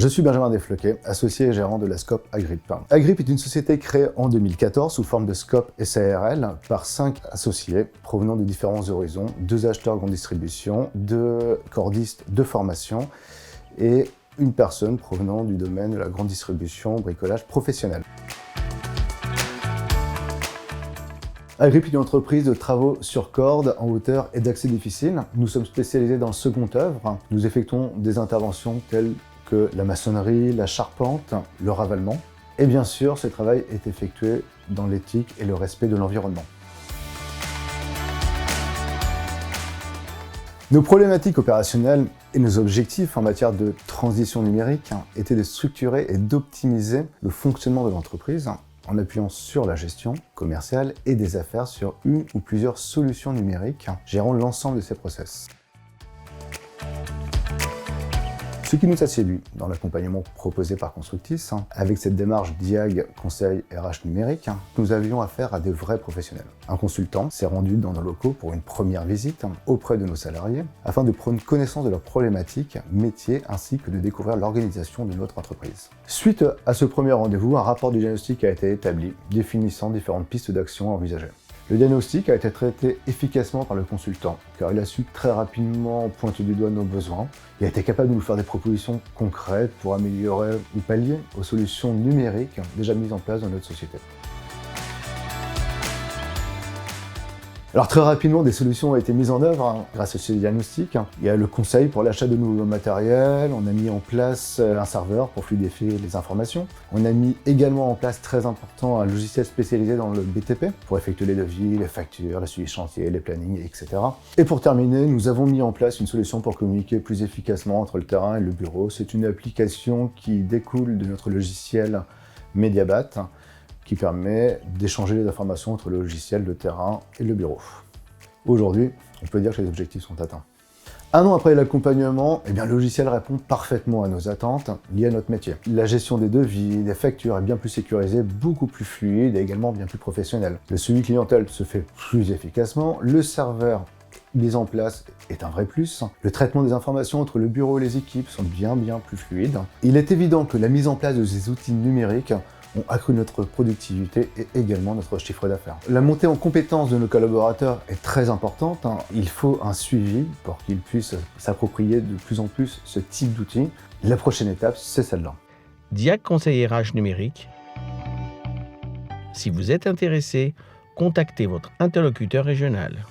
Je suis Benjamin Desfloquet, associé et gérant de la SCOP Agrip. Agrip est une société créée en 2014 sous forme de SCOP SARL par 5 associés provenant de différents horizons, 2 acheteurs grande distribution, 2 cordistes de formation et une personne provenant du domaine de la grande distribution, bricolage professionnel. Agrip est une entreprise de travaux sur corde, en hauteur et d'accès difficile. Nous sommes spécialisés dans le second œuvre. Nous effectuons des interventions telles que la maçonnerie, la charpente, le ravalement. Et bien sûr, ce travail est effectué dans l'éthique et le respect de l'environnement. Nos problématiques opérationnelles et nos objectifs en matière de transition numérique étaient de structurer et d'optimiser le fonctionnement de l'entreprise en appuyant sur la gestion commerciale et des affaires sur une ou plusieurs solutions numériques gérant l'ensemble de ces process. Ce qui nous a séduit dans l'accompagnement proposé par Constructis, avec cette démarche DIAG Conseil RH numérique, nous avions affaire à des vrais professionnels. Un consultant s'est rendu dans nos locaux pour une première visite auprès de nos salariés afin de prendre connaissance de leurs problématiques, métiers ainsi que de découvrir l'organisation de notre entreprise. Suite à ce premier rendez-vous, un rapport de diagnostic a été établi, définissant différentes pistes d'action envisagées. Le diagnostic a été traité efficacement par le consultant, car il a su très rapidement pointer du doigt nos besoins. Il a été capable de nous faire des propositions concrètes pour améliorer ou pallier aux solutions numériques déjà mises en place dans notre société. Alors très rapidement, des solutions ont été mises en œuvre grâce à ce diagnostic. Il y a le conseil pour l'achat de nouveaux matériels, on a mis en place un serveur pour fluidifier les informations. On a mis également en place, très important, un logiciel spécialisé dans le BTP pour effectuer les devis, les factures, le suivi chantier, les plannings, etc. Et pour terminer, nous avons mis en place une solution pour communiquer plus efficacement entre le terrain et le bureau. C'est une application qui découle de notre logiciel Mediabat, qui permet d'échanger les informations entre le logiciel, le terrain et le bureau. Aujourd'hui, on peut dire que les objectifs sont atteints. Un an après l'accompagnement, le logiciel répond parfaitement à nos attentes liées à notre métier. La gestion des devis, des factures est bien plus sécurisée, beaucoup plus fluide et également bien plus professionnelle. Le suivi clientèle se fait plus efficacement, le serveur mis en place est un vrai plus. Le traitement des informations entre le bureau et les équipes sont bien plus fluides. Il est évident que la mise en place de ces outils numériques ont accru notre productivité et également notre chiffre d'affaires. La montée en compétence de nos collaborateurs est très importante. Il faut un suivi pour qu'ils puissent s'approprier de plus en plus ce type d'outils. La prochaine étape, c'est celle-là. DIAG Conseil RH numérique. Si vous êtes intéressé, contactez votre interlocuteur régional.